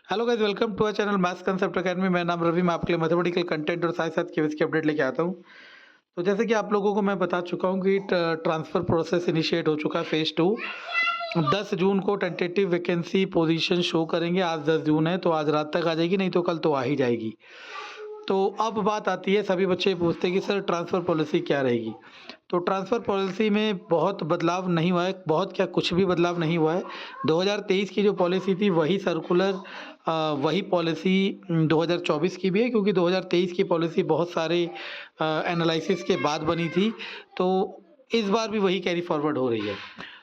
Hello guys, welcome to our channel maths concept academy. मेरा नाम रवि। मैं आपके लिए मैथमेटिकल कंटेंट और साथ साथ केवीएस की अपडेट लेके आता हूँ। तो जैसे कि आप लोगों को मैं बता चुका हूँ कि ट्रांसफ़र प्रोसेस इनिशिएट हो चुका है फेज़ 2। 10 जून को टेंटेटिव वैकेंसी पोजीशन शो करेंगे। आज 10 जून है तो आज रात तक आ जाएगी, नहीं तो कल तो आ ही जाएगी। तो अब बात आती है, सभी बच्चे पूछते हैं कि सर ट्रांसफ़र पॉलिसी क्या रहेगी। तो ट्रांसफ़र पॉलिसी में बहुत बदलाव नहीं हुआ है, बहुत क्या कुछ भी बदलाव नहीं हुआ है। 2023 की जो पॉलिसी थी वही सर्कुलर वही पॉलिसी 2024 की भी है, क्योंकि 2023 की पॉलिसी बहुत सारे एनालिसिस के बाद बनी थी। तो इस बार भी वही कैरी फॉरवर्ड हो रही है।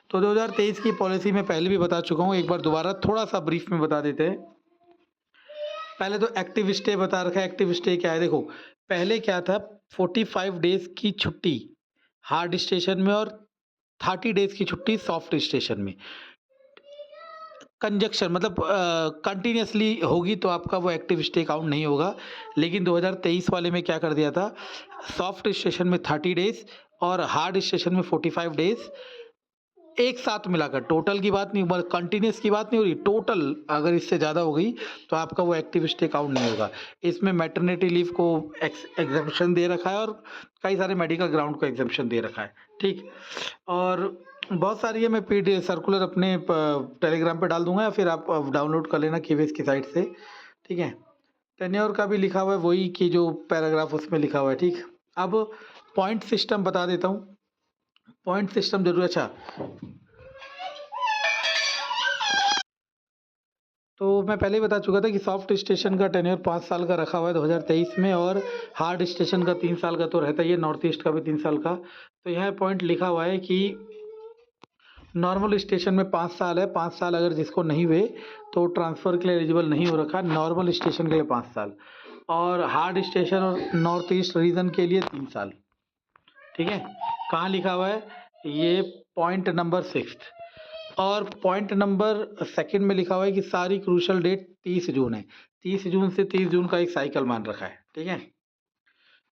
तो 2023 की पॉलिसी मैं पहले भी बता चुका हूँ, एक बार दोबारा थोड़ा सा ब्रीफ में बता देते हैं। पहले तो एक्टिव स्टे बता रखा है। एक्टिव स्टे क्या है, देखो पहले क्या था, 45 डेज की छुट्टी हार्ड स्टेशन में और 30 डेज की छुट्टी सॉफ्ट स्टेशन में। कंजक्शन मतलब कंटिन्यूसली होगी तो आपका वो एक्टिव स्टे काउंट नहीं होगा। लेकिन 2023 वाले में क्या कर दिया था, सॉफ्ट स्टेशन में 30 डेज और हार्ड स्टेशन में 45 डेज एक साथ मिलाकर, टोटल की बात नहीं, मतलब कंटिन्यूस की बात नहीं हो रही, टोटल अगर इससे ज़्यादा हो गई तो आपका वो एक्टिव स्टे काउंट नहीं होगा। इसमें मैटरनिटी लीव को एग्जेम्पशन दे रखा है और कई सारे मेडिकल ग्राउंड को एग्जेम्पशन दे रखा है। ठीक, और बहुत सारी है, मैं पीडी सर्कुलर अपने टेलीग्राम पे डाल दूंगा या फिर आप डाउनलोड कर लेना केवीएस की साइट से। ठीक है, टेन्योर का भी लिखा हुआ है वही कि जो पैराग्राफ उसमें लिखा हुआ है। ठीक, अब पॉइंट सिस्टम बता देता हूँ। पॉइंट सिस्टम जरूर, अच्छा तो मैं पहले ही बता चुका था कि सॉफ्ट स्टेशन का टेन्योर 5 साल का रखा हुआ है 2023 में, और हार्ड स्टेशन का 3 साल का तो रहता ही है, नॉर्थ ईस्ट का भी 3 साल का। तो यहाँ पॉइंट लिखा हुआ है कि नॉर्मल स्टेशन में 5 साल है, 5 साल अगर जिसको नहीं हुए तो ट्रांसफ़र के लिए एलिजिबल नहीं हो रखा। नॉर्मल स्टेशन के लिए 5 साल और हार्ड स्टेशन और नॉर्थ ईस्ट रीजन के लिए 3 साल। ठीक है, कहाँ लिखा हुआ है ये, पॉइंट नंबर 6। और पॉइंट नंबर 2 में लिखा हुआ है कि सारी क्रूशल डेट 30 जून है। 30 जून से 30 जून का एक साइकिल मान रखा है। ठीक है,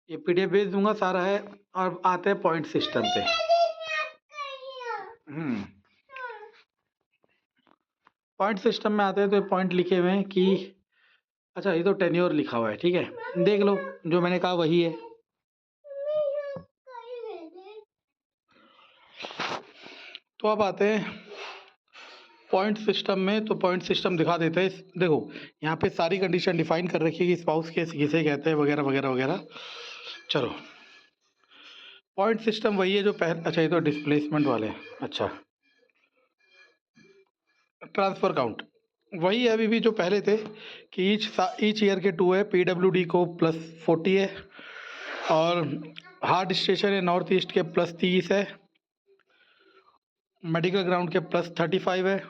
ये पीडीएफ भेज दूंगा, सारा है। और आते हैं पॉइंट सिस्टम पे। पॉइंट सिस्टम में आते हैं तो पॉइंट लिखे हुए हैं कि, अच्छा ये तो टेन्योर लिखा हुआ है। ठीक है, देख लो जो मैंने कहा वही है। तो अब आते हैं पॉइंट सिस्टम में। तो पॉइंट सिस्टम दिखा देते हैं। देखो यहाँ पे सारी कंडीशन डिफाइन कर रखी है कि स्पाउस केस किसे कहते हैं वगैरह वगैरह वगैरह। चलो, पॉइंट सिस्टम वही है जो पहले, अच्छा ये तो डिस्प्लेसमेंट वाले हैं। अच्छा, ट्रांसफ़र काउंट वही है अभी भी जो पहले थे कि ईच ईयर के 2 है, पीडब्ल्यूडी को +40 है और हार्ड स्टेशन है नॉर्थ ईस्ट के +30 है, मेडिकल ग्राउंड के +35 है,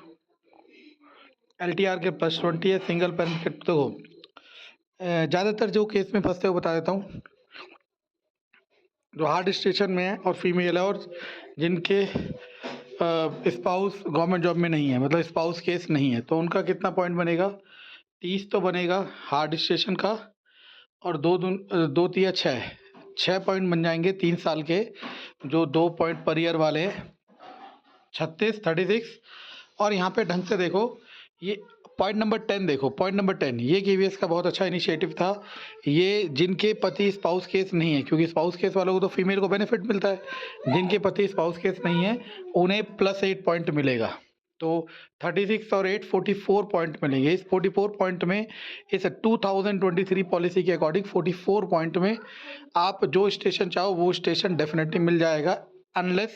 एलटीआर के +20 है, सिंगल पेरेंट के। तो ज़्यादातर जो केस में फंसते हो बता देता हूँ, जो हार्ड स्टेशन में है और फीमेल है और जिनके स्पाउस गवर्नमेंट जॉब में नहीं है, मतलब स्पाउस केस नहीं है, तो उनका कितना पॉइंट बनेगा, 30 तो बनेगा हार्ड स्टेशन का और दो तिया 6 पॉइंट बन जाएंगे 3 साल के, जो 2 पॉइंट पर ईयर वाले हैं, 36। और यहाँ पे ढंग से देखो, ये पॉइंट नंबर 10 देखो, पॉइंट नंबर 10 ये केवीएस का बहुत अच्छा इनिशिएटिव था। ये जिनके पति स्पाउस केस नहीं है, क्योंकि स्पाउस केस वालों को तो फीमेल को बेनिफिट मिलता है, जिनके पति स्पाउस केस नहीं है उन्हें +8 पॉइंट मिलेगा। तो 36 और 8 44 पॉइंट मिलेंगे। इस 44 पॉइंट में, इस 2023 पॉलिसी के अकॉर्डिंग 44 पॉइंट में आप जो स्टेशन चाहो वो स्टेशन डेफिनेटली मिल जाएगा, अनलेस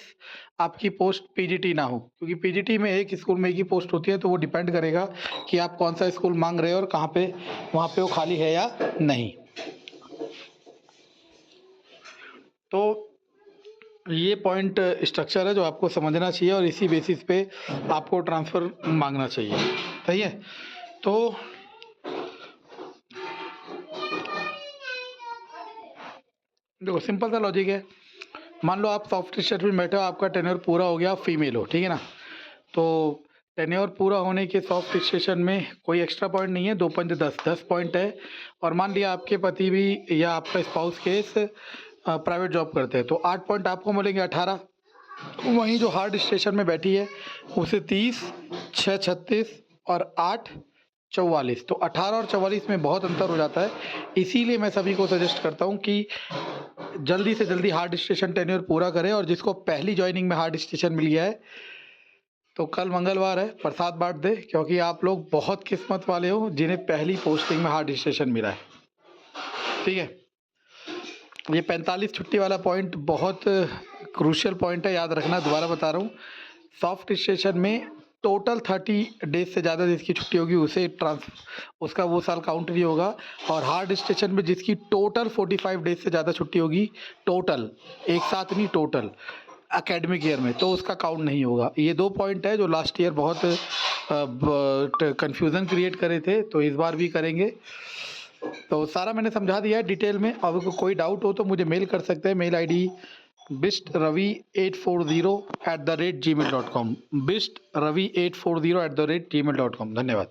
आपकी पोस्ट पीजीटी ना हो, क्योंकि पीजीटी में एक स्कूल में एक ही पोस्ट होती है, तो वो डिपेंड करेगा कि आप कौन सा स्कूल मांग रहे हो और कहाँ पे वहाँ पे वो खाली है या नहीं। तो ये पॉइंट स्ट्रक्चर है जो आपको समझना चाहिए और इसी बेसिस पे आपको ट्रांसफ़र मांगना चाहिए। सही है, तो देखो सिंपल सा लॉजिक है। मान लो आप सॉफ्ट स्टेट में बैठे हो, आपका टेन्योर पूरा हो गया, फीमेल हो, ठीक है ना, तो टेन्योर पूरा होने के सॉफ्ट स्टेशन में कोई एक्स्ट्रा पॉइंट नहीं है, 2 पंच 10 पॉइंट है। और मान लिया आपके पति भी या आपका स्पाउस केस प्राइवेट जॉब करते हैं, तो 8 पॉइंट आपको मिलेंगे, 18। वहीं जो हार्ड स्टेशन में बैठी है उसे 30, 6 36 और 8 44, तो 18 और 44 में बहुत अंतर हो जाता है। इसीलिए मैं सभी को सजेस्ट करता हूँ कि जल्दी से जल्दी हार्ड स्टेशन टेन्योर पूरा करें, और जिसको पहली जॉइनिंग में हार्ड स्टेशन मिल गया है तो कल मंगलवार है, प्रसाद बांट दे, क्योंकि आप लोग बहुत किस्मत वाले हो जिन्हें पहली पोस्टिंग में हार्ड स्टेशन मिला है। ठीक है, ये 45 छुट्टी वाला पॉइंट बहुत क्रूशियल पॉइंट है, याद रखना। दोबारा बता रहा हूँ, सॉफ्ट स्टेशन में टोटल 30 डेज से ज़्यादा जिसकी छुट्टी होगी उसे उसका वो साल काउंट नहीं होगा, और हार्ड स्टेशन में जिसकी टोटल 45 डेज से ज़्यादा छुट्टी होगी, टोटल, एक साथ नहीं, टोटल एकेडमिक ईयर में, तो उसका काउंट नहीं होगा। ये 2 पॉइंट है जो लास्ट ईयर बहुत कन्फ्यूज़न क्रिएट करे थे, तो इस बार भी करेंगे। तो सारा मैंने समझा दिया है डिटेल में। अब कोई डाउट हो तो मुझे मेल कर सकते हैं, मेल आईडी bistravi840@gmail.com, bistravi840@gmail.com। धन्यवाद।